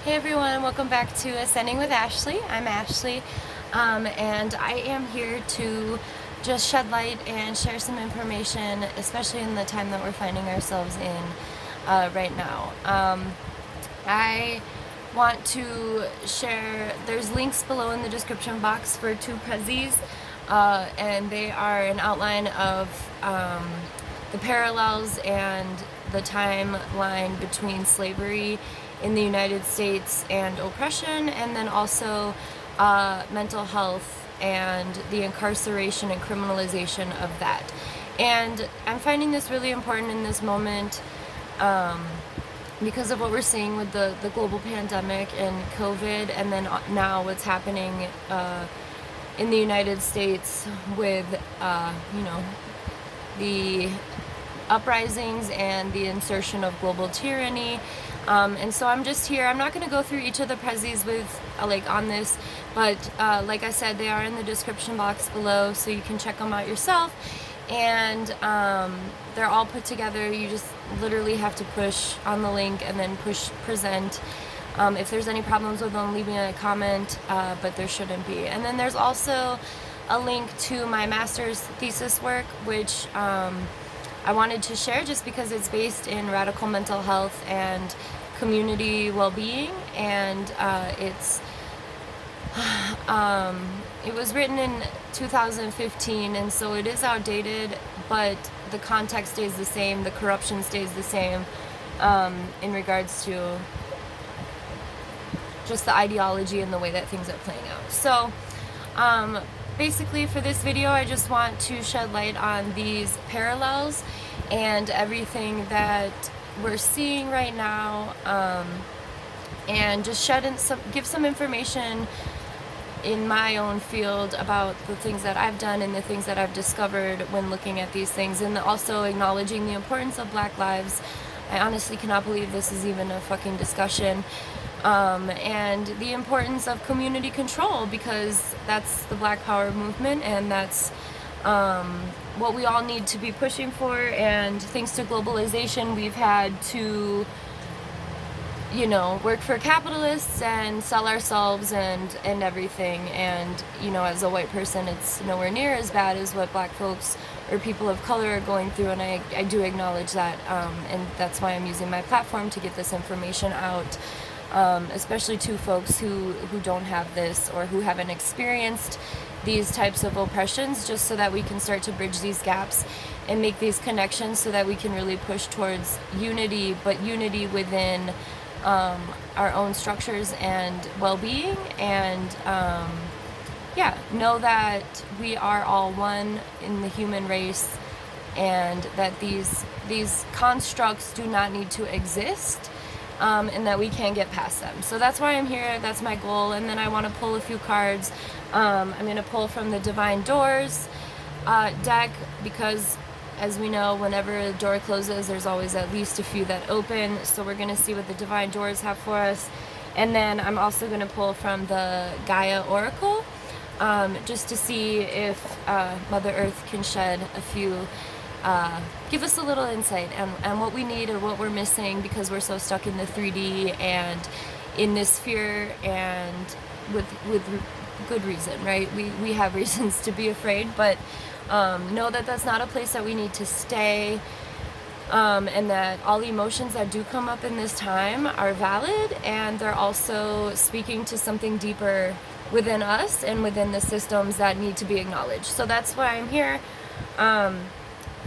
Hey everyone, welcome back to Ascending with Ashley. I'm Ashley, and I am here to just shed light and share some information, especially in the time that we're finding ourselves in right now. I want to share, there's links below in the description box for two Prezis, and they are an outline of the parallels and the timeline between slavery in the United States and oppression, and then also mental health and the incarceration and criminalization of that. And I'm finding this really important in this moment because of what we're seeing with the global pandemic and COVID, and then now what's happening in the United States with the uprisings and the insertion of global tyranny. And so I'm just here. I'm not going to go through each of the Prezis with on this, but like I said, they are in the description box below, so you can check them out yourself. And they're all put together. You just literally have to push on the link and then push present. If there's any problems with them, leave me a comment, but there shouldn't be. And then there's also a link to my master's thesis work, which I wanted to share just because it's based in radical mental health and community well-being, and it was written in 2015, and so it is outdated, but the context stays the same, the corruption stays the same in regards to just the ideology and the way that things are playing out. So basically for this video, I just want to shed light on these parallels and everything that we're seeing right now, and just give some information in my own field about the things that I've done and the things that I've discovered when looking at these things, and also acknowledging the importance of Black lives. I honestly cannot believe this is even a fucking discussion. And the importance of community control, because that's the Black Power movement, and that's what we all need to be pushing for. And thanks to globalization, we've had to, work for capitalists and sell ourselves and everything. And, as a white person, it's nowhere near as bad as what Black folks or people of color are going through, and I do acknowledge that, and that's why I'm using my platform to get this information out. Especially to folks who don't have this or who haven't experienced these types of oppressions, just so that we can start to bridge these gaps and make these connections so that we can really push towards unity, but unity within our own structures and well-being, and know that we are all one in the human race, and that these constructs do not need to exist. And that we can get past them. So that's why I'm here, that's my goal. And then I want to pull a few cards. I'm going to pull from the Divine Doors deck, because as we know, whenever a door closes, there's always at least a few that open. So we're going to see what the Divine Doors have for us. And then I'm also going to pull from the Gaia Oracle, just to see if Mother Earth can shed a few, give us a little insight and what we need or what we're missing, because we're so stuck in the 3D and in this fear, and with good reason, right? We have reasons to be afraid, but know that that's not a place that we need to stay, and that all emotions that do come up in this time are valid, and they're also speaking to something deeper within us and within the systems that need to be acknowledged. So that's why I'm here.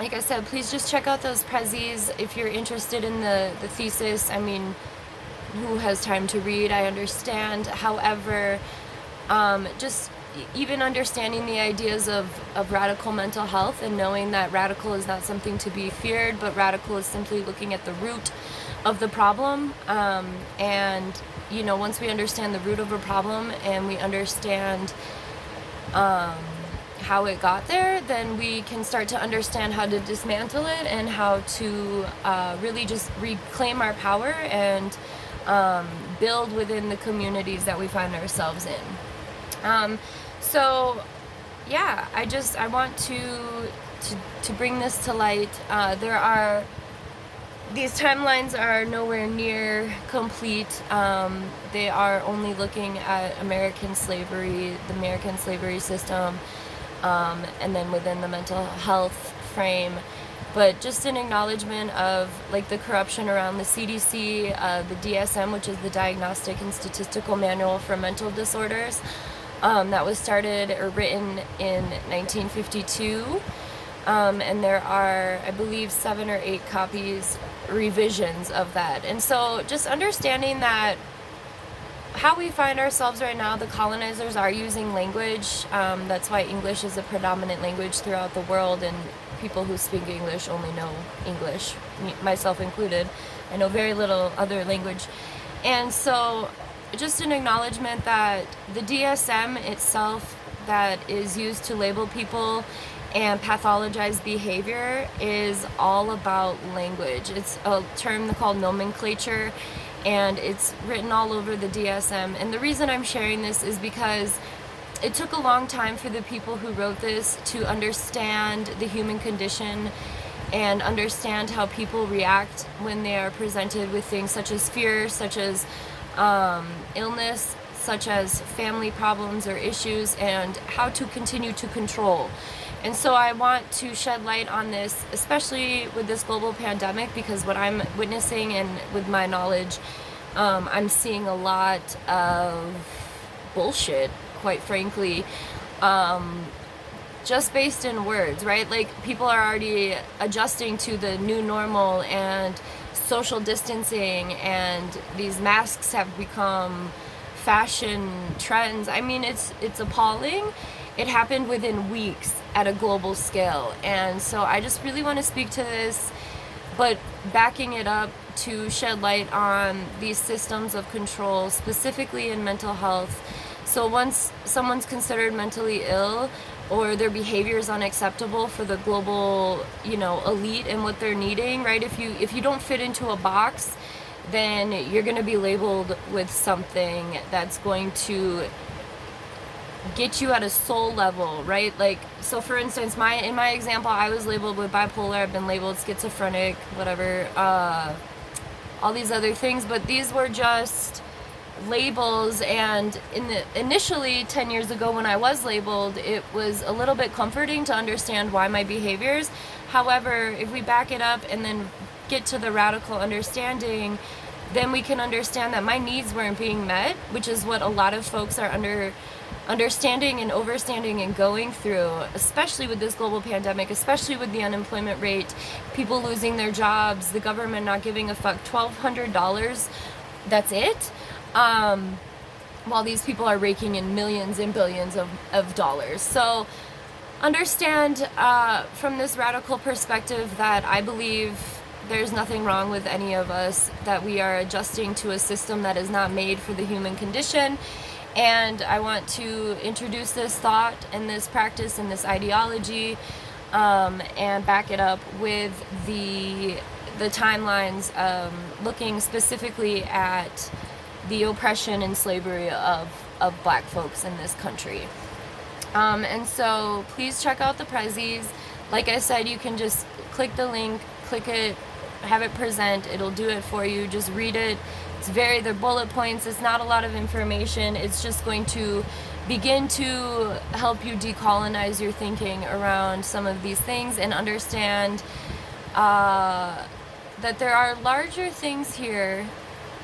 Like I said, please just check out those Prezis if you're interested in the thesis. I mean, who has time to read? I understand. However, just even understanding the ideas of radical mental health, and knowing that radical is not something to be feared, but radical is simply looking at the root of the problem. And, once we understand the root of a problem and we understand how it got there, then we can start to understand how to dismantle it and how to really just reclaim our power and build within the communities that we find ourselves in. So yeah, I want to bring this to light. There are these timelines are nowhere near complete. They are only looking at American slavery, the American slavery system, and then within the mental health frame. But just an acknowledgement of like the corruption around the CDC, the DSM, which is the Diagnostic and Statistical Manual for Mental Disorders, that was started or written in 1952. And there are, I believe, 7 or 8 copies, revisions of that. And so just understanding that how we find ourselves right now, the colonizers are using language. That's why English is a predominant language throughout the world, and people who speak English only know English, myself included. I know very little other language. And so just an acknowledgement that the DSM itself that is used to label people and pathologize behavior is all about language. It's a term called nomenclature, and it's written all over the DSM. And the reason I'm sharing this is because it took a long time for the people who wrote this to understand the human condition and understand how people react when they are presented with things such as fear, such as illness, such as family problems or issues, and how to continue to control. And so I want to shed light on this, especially with this global pandemic, because what I'm witnessing and with my knowledge, I'm seeing a lot of bullshit, quite frankly, just based in words, right? Like, people are already adjusting to the new normal and social distancing, and these masks have become fashion trends. I mean, it's appalling. It happened within weeks at a global scale. And so I just really want to speak to this, but backing it up to shed light on these systems of control, specifically in mental health. So once someone's considered mentally ill or their behavior is unacceptable for the global, elite and what they're needing, right? If you don't fit into a box, then you're going to be labeled with something that's going to get you at a soul level, right? Like, so for instance, in my example, I was labeled with bipolar, I've been labeled schizophrenic, whatever, all these other things, but these were just labels. And initially 10 years ago when I was labeled, it was a little bit comforting to understand why my behaviors. However, if we back it up and then get to the radical understanding, then we can understand that my needs weren't being met, which is what a lot of folks are understanding and overstanding and going through, especially with this global pandemic, especially with the unemployment rate, people losing their jobs, the government not giving a fuck, $1,200, that's it, while these people are raking in millions and billions of dollars. So understand from this radical perspective that I believe there's nothing wrong with any of us, that we are adjusting to a system that is not made for the human condition. And I want to introduce this thought and this practice and this ideology, and back it up with the timelines, looking specifically at the oppression and slavery of Black folks in this country. And so please check out the Prezis. Like I said, you can just click the link, click it, have it present. It'll do it for you. Just read it. They're bullet points. It's not a lot of information. It's just going to begin to help you decolonize your thinking around some of these things and understand that there are larger things here,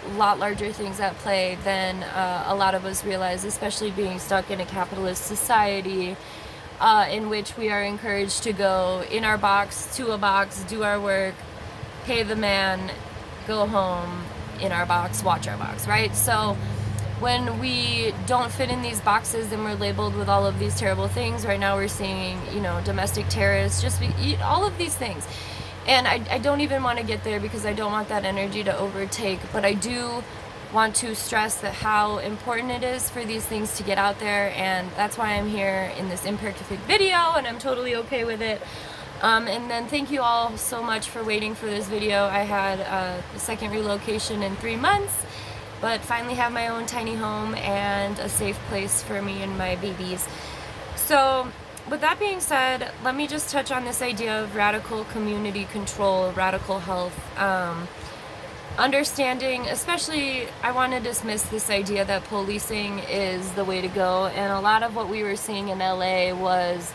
a lot larger things at play than a lot of us realize, especially being stuck in a capitalist society in which we are encouraged to go in our box, to a box, do our work, pay the man, go home, in our box, watch our box, right? So when we don't fit in these boxes and we're labeled with all of these terrible things, right now we're seeing, domestic terrorists, all of these things. And I don't even want to get there because I don't want that energy to overtake, but I do want to stress that how important it is for these things to get out there, and that's why I'm here in this imperfect video, and I'm totally okay with it. And then thank you all so much for waiting for this video. I had a second relocation in 3 months, but finally have my own tiny home and a safe place for me and my babies. So with that being said, let me just touch on this idea of radical community control, radical health. Understanding, especially, I want to dismiss this idea that policing is the way to go. And a lot of what we were seeing in LA was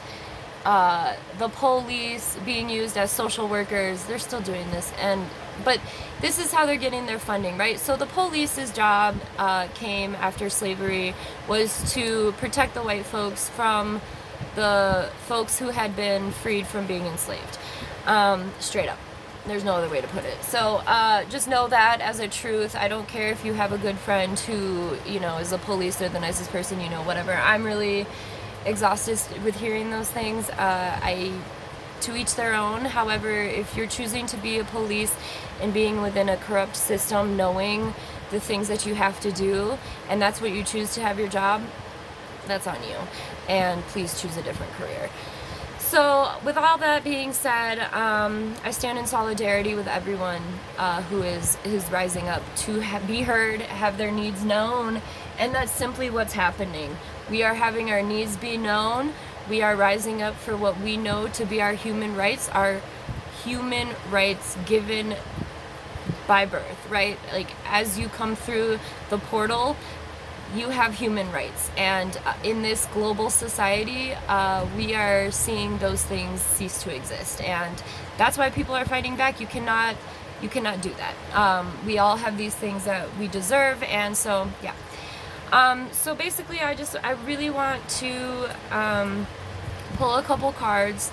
the police being used as social workers. They're still doing this, but this is how they're getting their funding, right? So the police's job came after slavery was to protect the white folks from the folks who had been freed from being enslaved. Straight up. There's no other way to put it. So just know that as a truth. I don't care if you have a good friend who, you know, is a police, they're the nicest person, you know, whatever. I'm really exhausted with hearing those things. To each their own. However, if you're choosing to be a police and being within a corrupt system, knowing the things that you have to do, and that's what you choose to have your job, that's on you. And please choose a different career. So with all that being said, I stand in solidarity with everyone who is rising up to be heard, have their needs known, and that's simply what's happening. We are having our needs be known. We are rising up for what we know to be our human rights given by birth, right? Like, as you come through the portal, you have human rights. And in this global society, we are seeing those things cease to exist. And that's why people are fighting back. You cannot do that. We all have these things that we deserve. And so, yeah. So basically, I really want to pull a couple cards.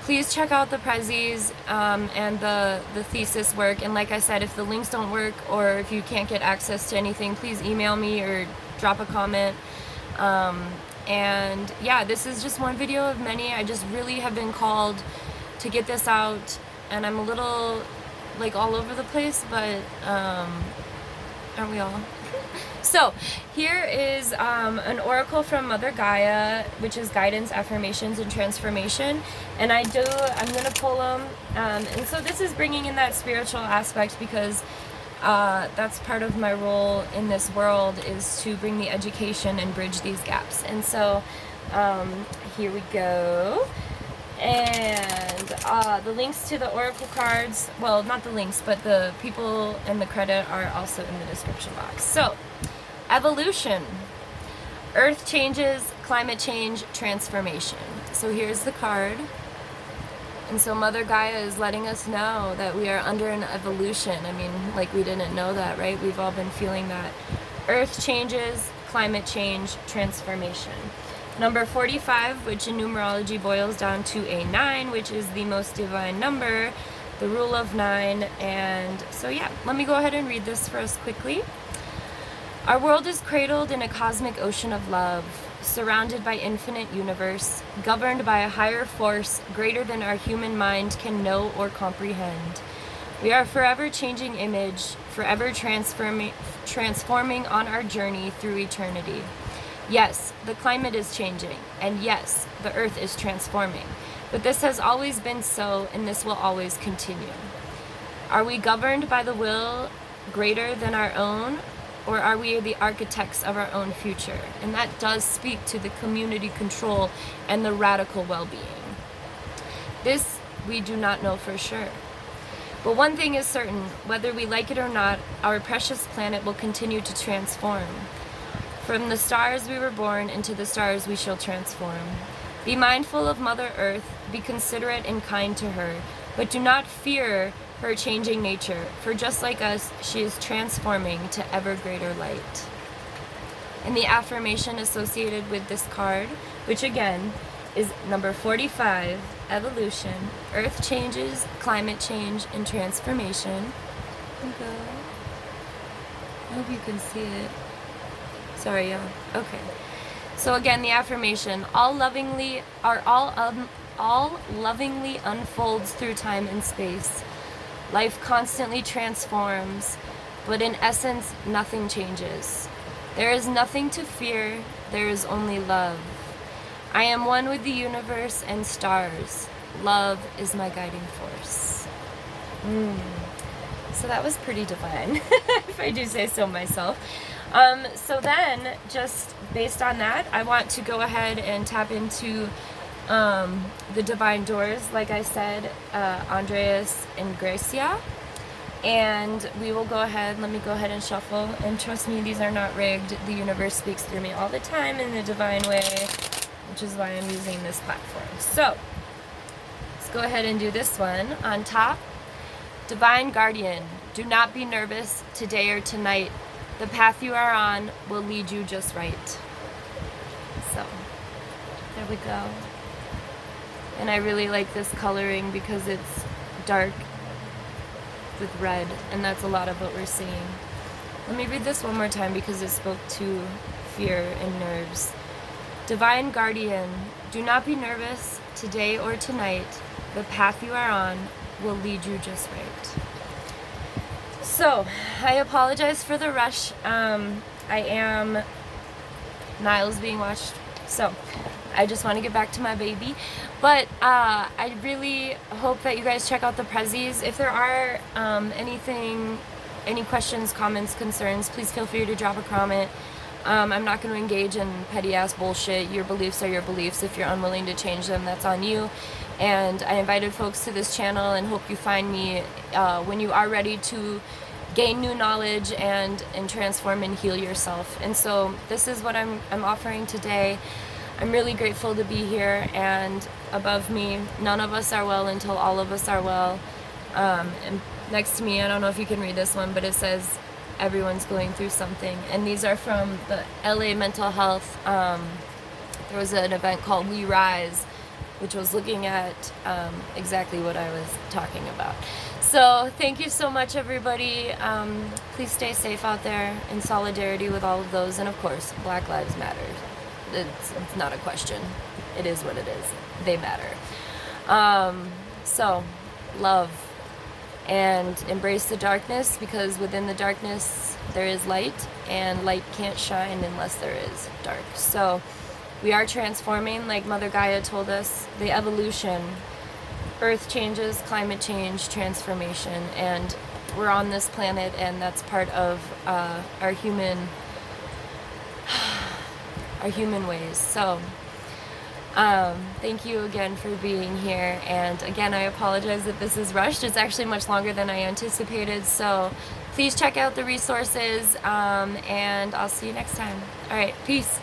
Please check out the Prezis and the thesis work. And like I said, if the links don't work or if you can't get access to anything, please email me or drop a comment. And yeah, this is just one video of many. I just really have been called to get this out, and I'm a little like all over the place, but aren't we all? So here is an oracle from Mother Gaia, which is guidance, affirmations, and transformation. And I'm going to pull them. And so this is bringing in that spiritual aspect, because that's part of my role in this world, is to bring the education and bridge these gaps. And so here we go. And the links to the oracle cards, well, not the links, but the people and the credit are also in the description box. So, evolution, earth changes, climate change, transformation. So here's the card. And so Mother Gaia is letting us know that we are under an evolution. I mean, like, we didn't know that, right? We've all been feeling that. Earth changes, climate change, transformation. Number 45, which in numerology boils down to a 9, which is the most divine number, the rule of 9. And so yeah, let me go ahead and read this for us quickly. Our world is cradled in a cosmic ocean of love, surrounded by infinite universe, governed by a higher force greater than our human mind can know or comprehend. We are forever changing image, forever transforming on our journey through eternity. Yes, the climate is changing, and yes, the earth is transforming, but this has always been so, and this will always continue. Are we governed by the will greater than our own, or are we the architects of our own future? And that does speak to the community control and the radical well-being. This we do not know for sure. But one thing is certain, whether we like it or not, our precious planet will continue to transform. From the stars we were born, into the stars we shall transform. Be mindful of Mother Earth, be considerate and kind to her, but do not fear her changing nature, for just like us, she is transforming to ever greater light. And the affirmation associated with this card, which again is number 45, evolution, earth changes, climate change, and transformation. Okay. I hope you can see it. Sorry, y'all. Okay. So again, the affirmation: all lovingly unfolds through time and space. Life constantly transforms, but in essence, nothing changes. There is nothing to fear. There is only love. I am one with the universe and stars. Love is my guiding force. So that was pretty divine, if I do say so myself. So then, just based on that, I want to go ahead and tap into the divine doors, like I said, Andrès and Engracia. And we will go ahead, let me go ahead and shuffle. And trust me, these are not rigged. The universe speaks through me all the time in a divine way, which is why I'm using this platform. So, let's go ahead and do this one. On top, Divine Guardian, do not be nervous today or tonight. The path you are on will lead you just right. So, there we go. And I really like this coloring because it's dark with red, and that's a lot of what we're seeing. Let me read this one more time because it spoke to fear and nerves. Divine Guardian, do not be nervous today or tonight. The path you are on will lead you just right. So, I apologize for the rush. Niall's being watched, so I just want to get back to my baby. But I really hope that you guys check out the Prezis. If there are any questions, comments, concerns, please feel free to drop a comment. I'm not going to engage in petty ass bullshit. Your beliefs are your beliefs. If you're unwilling to change them, that's on you. And I invited folks to this channel and hope you find me when you are ready to gain new knowledge and transform and heal yourself. And so this is what I'm offering today. I'm really grateful to be here, and above me, none of us are well until all of us are well. And next to me, I don't know if you can read this one, but it says everyone's going through something. And these are from the LA Mental Health. There was an event called We Rise, which was looking at exactly what I was talking about. So thank you so much, everybody. Please stay safe out there in solidarity with all of those. And of course, Black Lives Matter. It's not a question. It is what it is. They matter. So, love. And embrace the darkness, because within the darkness there is light, and light can't shine unless there is dark. So, we are transforming, like Mother Gaia told us, the evolution. Earth changes, climate change, transformation. And we're on this planet, and that's part of our human ways. So thank you again for being here, and again, I apologize that this is rushed. It's actually much longer than I anticipated, so please check out the resources, and I'll see you next time. All right, peace.